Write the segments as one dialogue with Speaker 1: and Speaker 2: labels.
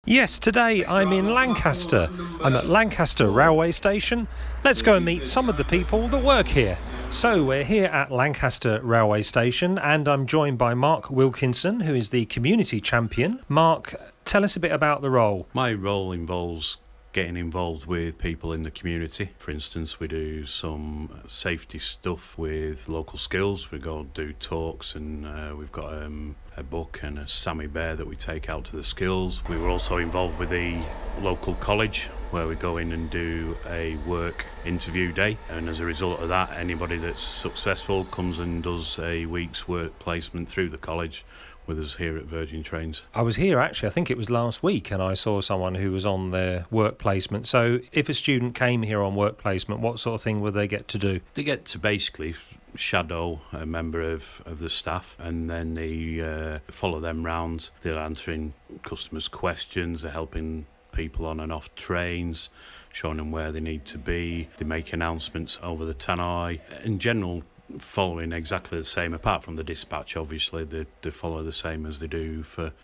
Speaker 1: Yes, today I'm in Lancaster. I'm at Lancaster Railway Station. Let's go and meet some of the people that work here. So we're here at Lancaster Railway Station and I'm joined by Mark Wilkinson, who is the community champion. Mark, tell us a bit about the role.
Speaker 2: My role involves getting involved with people in the community. For instance, we do some safety stuff with local skills. We go do talks and we've got a book and a Sammy Bear that we take out to the skills. We were also involved with the local college where we go in and do a work interview day, and as a result of that, anybody that's successful comes and does a week's work placement through the college with us here at Virgin Trains.
Speaker 1: I was here actually, I think it was last week, and I saw someone who was on their work placement. So if a student came here on work placement, what sort of thing would they get to do?
Speaker 2: They get to basically shadow a member of the staff, and then they follow them round. They're answering customers' questions, they're helping people on and off trains, showing them where they need to be. They make announcements over the tannoy. In general, following exactly the same, apart from the dispatch, obviously they follow the same as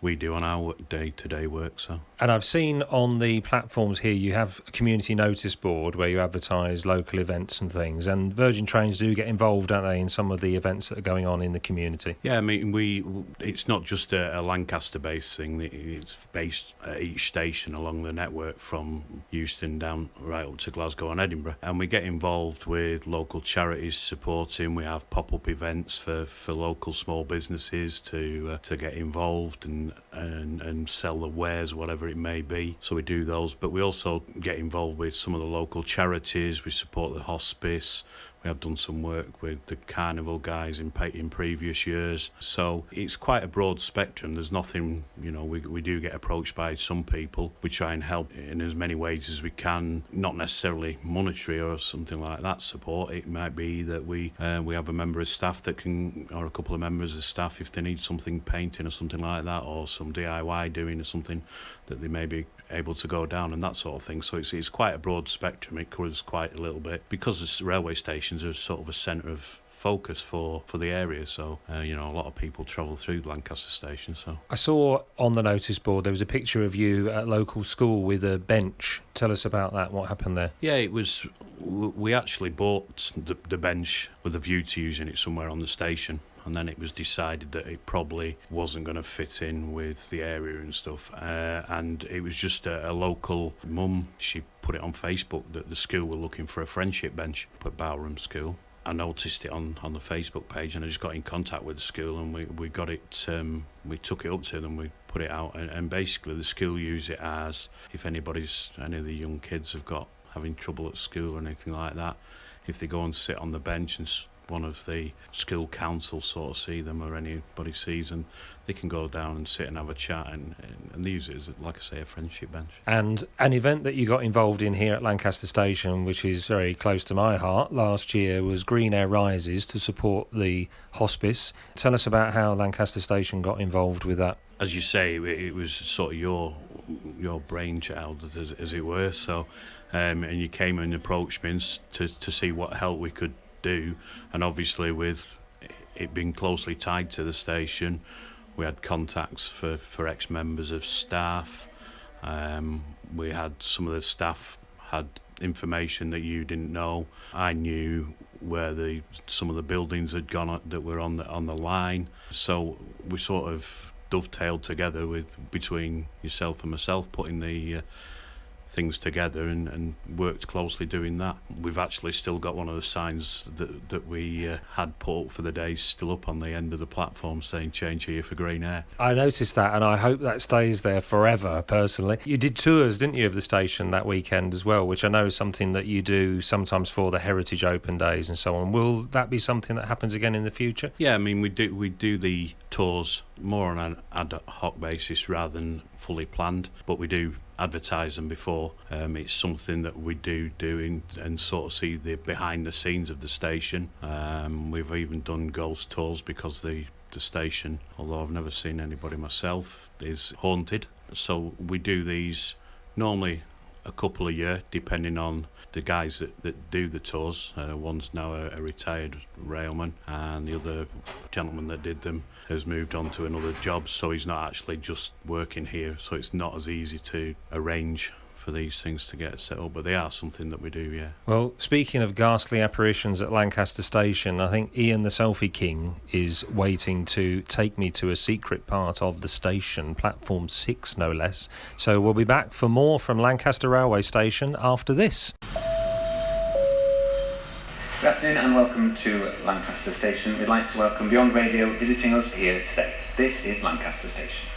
Speaker 2: we do on our day-to-day work. So,
Speaker 1: and I've seen on the platforms here you have a community notice board where you advertise local events and things, and Virgin Trains do get involved, don't they, in some of the events that are going on in the community?
Speaker 2: Yeah, I mean, it's not just a Lancaster-based thing. It's based at each station along the network from Euston down right up to Glasgow and Edinburgh, and we get involved with local charities supporting. We have pop-up events for local small businesses to get involved and sell the wares, whatever it may be. So we do those, but we also get involved with some of the local charities. We support the hospice. We have done some work with the carnival guys in previous years. So it's quite a broad spectrum. There's nothing, we do get approached by some people. We try and help in as many ways as we can, not necessarily monetary or something like that support. It might be that we have a member of staff that can, or a couple of members of staff, if they need something painting or something like that, or some DIY doing or something, that they may be able to go down and that sort of thing. So it's quite a broad spectrum. It covers quite a little bit because the railway stations are sort of a centre of focus for the area. So a lot of people travel through Lancaster Station. So
Speaker 1: I saw on the notice board there was a picture of you at a local school with a bench. Tell us about that. What happened there?
Speaker 2: Yeah, it was. We actually bought the bench with a view to using it somewhere on the station. And then it was decided that it probably wasn't going to fit in with the area and stuff. And it was just a local mum. She put it on Facebook that the school were looking for a friendship bench at Bowram School. I noticed it on the Facebook page, and I just got in contact with the school, and we got it. We took it up to them. We put it out, and basically the school use it as if any of the young kids having trouble at school or anything like that. If they go and sit on the bench and one of the school council sort of see them, or anybody sees them, they can go down and sit and have a chat and they use it as, like I say, a friendship bench.
Speaker 1: And an event that you got involved in here at Lancaster Station, which is very close to my heart, last year was Green Air Rises to support the hospice. Tell us about how Lancaster Station got involved with that.
Speaker 2: As you say, it was sort of your brainchild, as it were. So, and you came and approached me to see what help we could do, and obviously with it being closely tied to the station, we had contacts for ex-members of staff. We had some of the staff had information that you didn't know. I knew where some of the buildings had gone that were on the line, so we sort of dovetailed together between yourself and myself, putting the things together and worked closely doing that. We've actually still got one of the signs that we had put up for the day still up on the end of the platform saying change here for green air.
Speaker 1: I noticed that, and I hope that stays there forever, personally. You did tours, didn't you, of the station that weekend as well, which I know is something that you do sometimes for the Heritage Open Days and so on. Will that be something that happens again in the future?
Speaker 2: Yeah, I mean, we do the tours more on an ad hoc basis rather than fully planned, but we do advertise them before. It's something that we do and sort of see the behind the scenes of the station. We've even done ghost tours because the station, although I've never seen anybody myself, is haunted. So we do these normally a couple a year, depending on the guys that do the tours. One's now a retired railman, and the other gentleman that did them has moved on to another job, so he's not actually just working here, so it's not as easy to arrange for these things to get set up, but they are something that we do, yeah.
Speaker 1: Well, speaking of ghastly apparitions at Lancaster Station, I think Ian the Selfie King is waiting to take me to a secret part of the station, platform 6 no less. So we'll be back for more from Lancaster Railway Station after this.
Speaker 3: Good afternoon and welcome to Lancaster Station. We'd like to welcome Beyond Radio visiting us here today. This is Lancaster Station.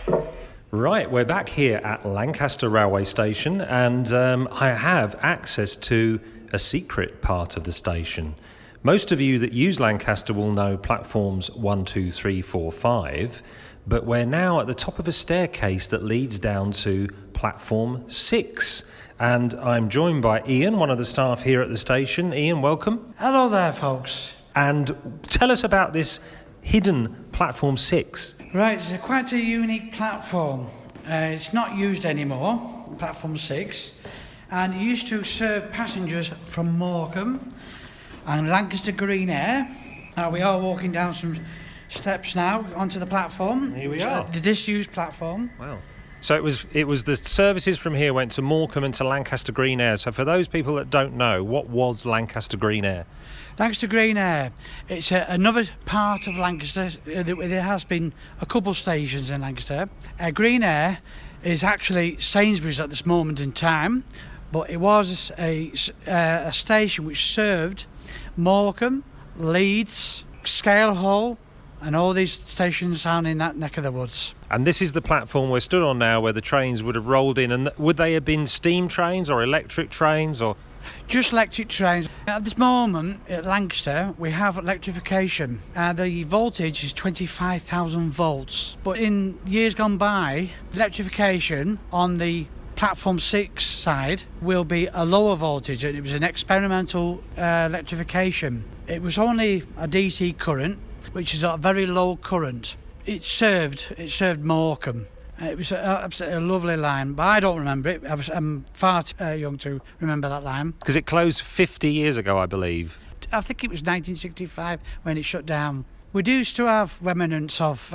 Speaker 1: Right, we're back here at Lancaster Railway Station, and I have access to a secret part of the station. Most of you that use Lancaster will know platforms 1, 2, 3, 4, 5, but we're now at the top of a staircase that leads down to platform 6. And I'm joined by Ian, one of the staff here at the station. Ian, welcome.
Speaker 4: Hello there, folks.
Speaker 1: And tell us about this hidden platform 6.
Speaker 4: Right, it's quite a unique platform. It's not used anymore, platform 6, and it used to serve passengers from Morecambe and Lancaster Green Air. Now we are walking down some steps now onto the platform.
Speaker 1: Here we are.
Speaker 4: The disused platform.
Speaker 1: Wow. So it was the services from here went to Morecambe and to Lancaster Green Air. So for those people that don't know, what was Lancaster Green Air?
Speaker 4: Lancaster Green Air, it's another part of Lancaster. There has been a couple stations in Lancaster. Green Air is actually Sainsbury's at this moment in time, but it was a station which served Morecambe, Leeds, Scalehall, and all these stations down in that neck of the woods.
Speaker 1: And this is the platform we're stood on now, where the trains would have rolled in. And would they have been steam trains or electric trains or?
Speaker 4: Just electric trains. At this moment at Lancaster we have electrification. The voltage is 25,000 volts. But in years gone by, electrification on the platform 6 side will be a lower voltage, and it was an experimental electrification. It was only a DC current, which is a very low current. It served Morecambe. It was absolutely a lovely line, but I don't remember it. I'm far too young to remember that line.
Speaker 1: Because it closed 50 years ago, I believe.
Speaker 4: I think it was 1965 when it shut down. We do still have remnants of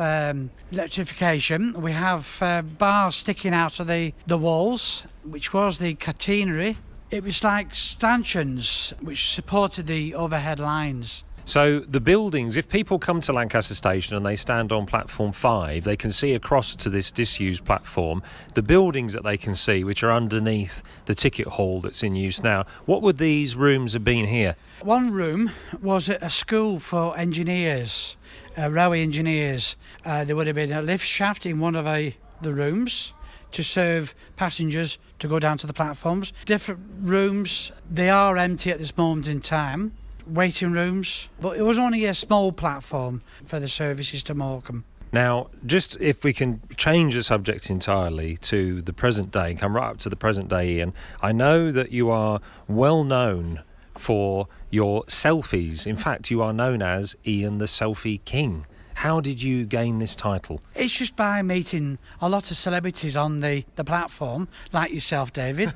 Speaker 4: electrification. We have bars sticking out of the walls, which was the catenary. It was like stanchions which supported the overhead lines.
Speaker 1: So the buildings, if people come to Lancaster Station and they stand on platform 5, they can see across to this disused platform the buildings that they can see, which are underneath the ticket hall that's in use now. What would these rooms have been here?
Speaker 4: One room was a school for engineers, railway engineers. There would have been a lift shaft in one of the rooms to serve passengers to go down to the platforms. Different rooms, they are empty at this moment in time. Waiting rooms, but it was only a small platform for the services to Morecambe.
Speaker 1: Now, just if we can change the subject entirely to the present day, come right up to the present day, Ian. I know that you are well known for your selfies. In fact, you are known as Ian the Selfie King. How did you gain this title?
Speaker 4: It's just by meeting a lot of celebrities on the platform, like yourself, David.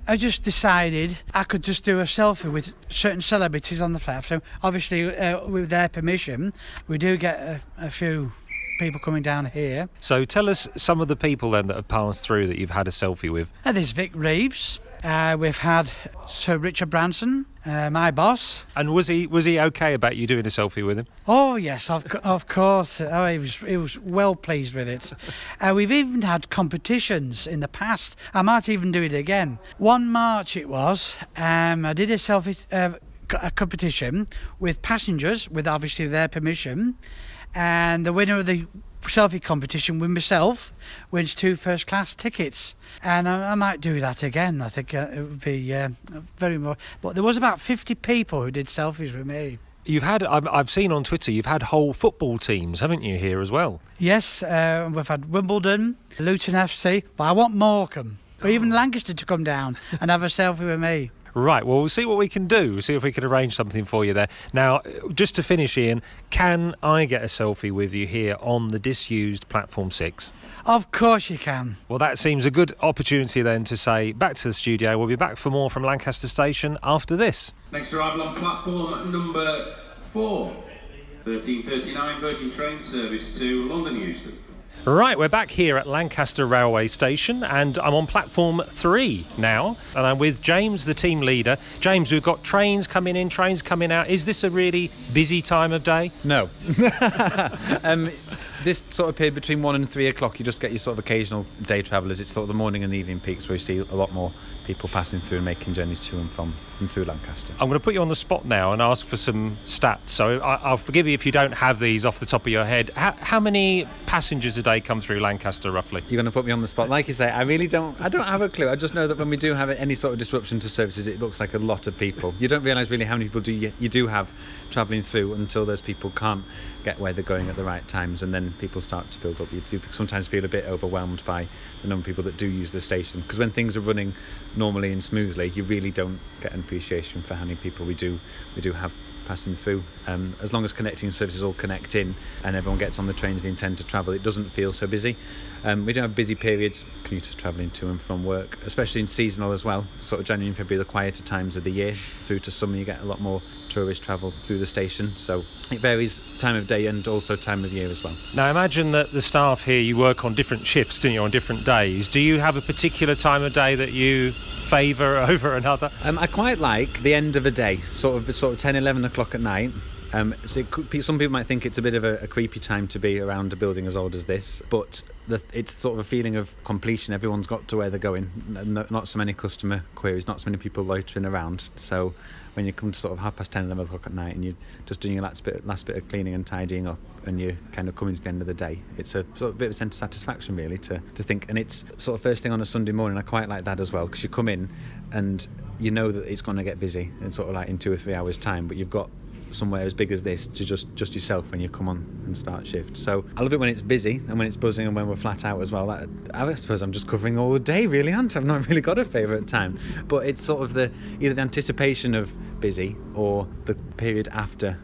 Speaker 4: I just decided I could just do a selfie with certain celebrities on the platform. Obviously, with their permission, we do get a few people coming down here.
Speaker 1: So tell us some of the people then that have passed through that you've had a selfie with.
Speaker 4: There's Vic Reeves. We've had Sir Richard Branson, my boss.
Speaker 1: And was he okay about you doing a selfie with him?
Speaker 4: Oh yes, of course. Oh, he was well pleased with it. We've even had competitions in the past. I might even do it again. One March it was. I did a selfie a competition with passengers, with obviously their permission, and the winner of the selfie competition with myself wins 2 first-class tickets, and I might do that again. I think it would be very more. But there was about 50 people who did selfies with me.
Speaker 1: You've had, I've seen on Twitter, you've had whole football teams, haven't you, here as well?
Speaker 4: Yes, we've had Wimbledon, Luton FC, but I want Morecambe, or even Lancaster to come down and have a selfie with me.
Speaker 1: Right, well, we'll see what we can do. We'll see if we can arrange something for you there. Now, just to finish, Ian, can I get a selfie with you here on the disused Platform 6?
Speaker 4: Of course you can.
Speaker 1: Well, that seems a good opportunity then to say back to the studio. We'll be back for more from Lancaster Station after this.
Speaker 5: Next arrival on platform number 4, 1339 Virgin train service to London Euston.
Speaker 1: Right, we're back here at Lancaster Railway Station and I'm on platform 3 now and I'm with James, the team leader. James, we've got trains coming in, trains coming out. Is this a really busy time of day?
Speaker 6: No. This sort of period between 1 and 3 o'clock, you just get your sort of occasional day travellers. It's sort of the morning and the evening peaks where you see a lot more people passing through and making journeys to and from and through Lancaster.
Speaker 1: I'm going to put you on the spot now and ask for some stats. So I'll forgive you if you don't have these off the top of your head. How many passengers a day come through Lancaster roughly?
Speaker 6: You're going to put me on the spot. Like you say, I don't have a clue. I just know that when we do have any sort of disruption to services, it looks like a lot of people. You don't realise really how many people you do have travelling through until those people can't get where they're going at the right times, and then people start to build up. You do sometimes feel a bit overwhelmed by the number of people that do use the station, because when things are running normally and smoothly, you really don't get an appreciation for how many people we do have passing through. As long as connecting services all connect in and everyone gets on the trains they intend to travel, it doesn't feel so busy. We do have busy periods, commuters travelling to and from work, especially in seasonal as well. Sort of January and February are the quieter times of the year. Through to summer you get a lot more tourist travel through the station, so it varies time of day and also time of year as well.
Speaker 1: Now I imagine that the staff here, you work on different shifts, don't you, on different days. Do you have a particular time of day that you favour over another?
Speaker 6: I quite like the end of a day, sort of 10, 11 o'clock at night. So some people might think it's a bit of a creepy time to be around a building as old as this, but it's sort of a feeling of completion. Everyone's got to where they're going. Not so many customer queries, not so many people loitering around. So when you come to sort of 10:30, 11 o'clock at night and you're just doing your last bit of cleaning and tidying up and you're kind of coming to the end of the day, it's a sort of bit of a sense of satisfaction really to think. And it's sort of first thing on a Sunday morning. I quite like that as well, because you come in and you know that it's going to get busy. It's sort of like in 2 or 3 hours time, but you've got somewhere as big as this to just yourself when you come on and start shift. So I love it when it's busy and when it's buzzing and when we're flat out as well. I suppose I'm just covering all the day really, aren't I? I've not really got a favourite time, but it's sort of either the anticipation of busy or the period after,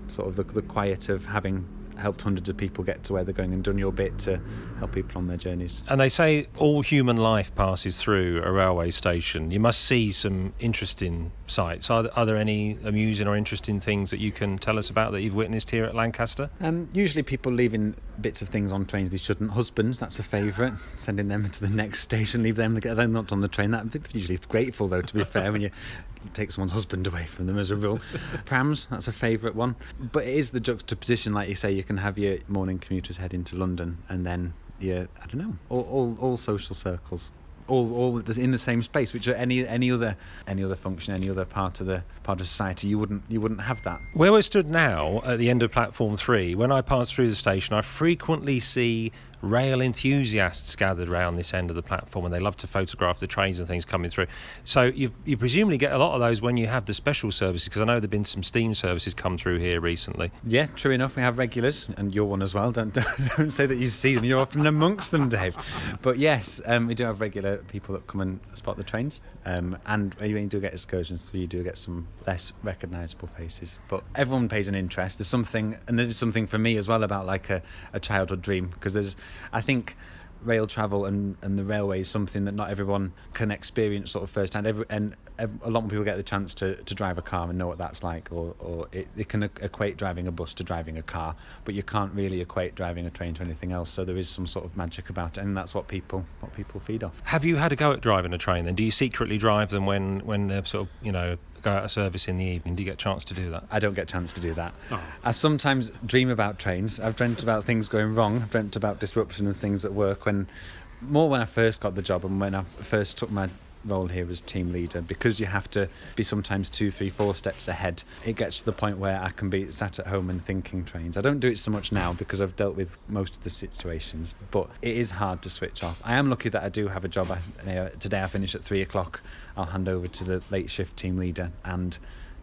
Speaker 6: sort of the quiet of having helped hundreds of people get to where they're going and done your bit to help people on their journeys.
Speaker 1: And they say all human life passes through a railway station. You must see some interesting sights. Are there any amusing or interesting things that you can tell us about that you've witnessed here at Lancaster?
Speaker 6: Usually people leaving bits of things on trains they shouldn't. Husbands, that's a favourite. Sending them to the next station, leave them, they're not on the train. That's usually grateful though, to be fair, when you take someone's husband away from them as a rule. Prams, that's a favourite one. But it is the juxtaposition, like you say, you can have your morning commuters head into London and then all social circles all in the same space, which are any other function, any other part of society, you wouldn't have that.
Speaker 1: Where we're stood now at the end of platform 3, when I pass through the station, I frequently see rail enthusiasts gathered around this end of the platform, and they love to photograph the trains and things coming through. So you presumably get a lot of those when you have the special services, because I know there've been some steam services come through here recently.
Speaker 6: Yeah, true enough, we have regulars, and you're one as well. Don't say that you see them, you're often amongst them, Dave. But yes, we do have regular people that come and spot the trains, and you do get excursions, so you do get some less recognisable faces. But everyone pays an interest. There's something for me as well about like a childhood dream, because I think rail travel and the railway is something that not everyone can experience sort of firsthand. A lot more people get the chance to drive a car and know what that's like, or they can equate driving a bus to driving a car, but you can't really equate driving a train to anything else. So there is some sort of magic about it, and that's what people feed off.
Speaker 1: Have you had a go at driving a train then? Do you secretly drive them when they're sort of, go out of service in the evening? Do you get a chance to do that?
Speaker 6: I don't get a chance to do that.
Speaker 1: Oh.
Speaker 6: I sometimes dream about trains. I've dreamt about things going wrong. I've dreamt about disruption and things at work when I first got the job and when I first took my role here as team leader, because you have to be sometimes 2, 3, 4 steps ahead. It gets to the point where I can be sat at home and thinking trains. I don't do it so much now because I've dealt with most of the situations, but it is hard to switch off. I am lucky that I do have a job. Today I finish at 3 o'clock. I'll hand over to the late shift team leader, and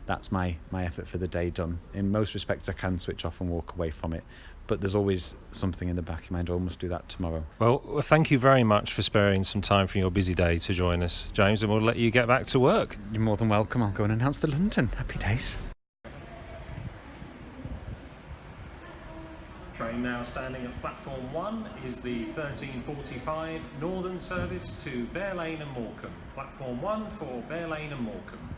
Speaker 6: that's my effort for the day done. In most respects, I can switch off and walk away from it, but there's always something in the back of my mind. I must do that tomorrow.
Speaker 1: Well, thank you very much for sparing some time from your busy day to join us, James, and we'll let you get back to work.
Speaker 6: You're more than welcome. I'll go and announce the London. Happy days.
Speaker 1: Train now standing at platform 1 is the 1345 Northern service to Bear Lane and Morecambe. Platform 1 for Bear Lane and Morecambe.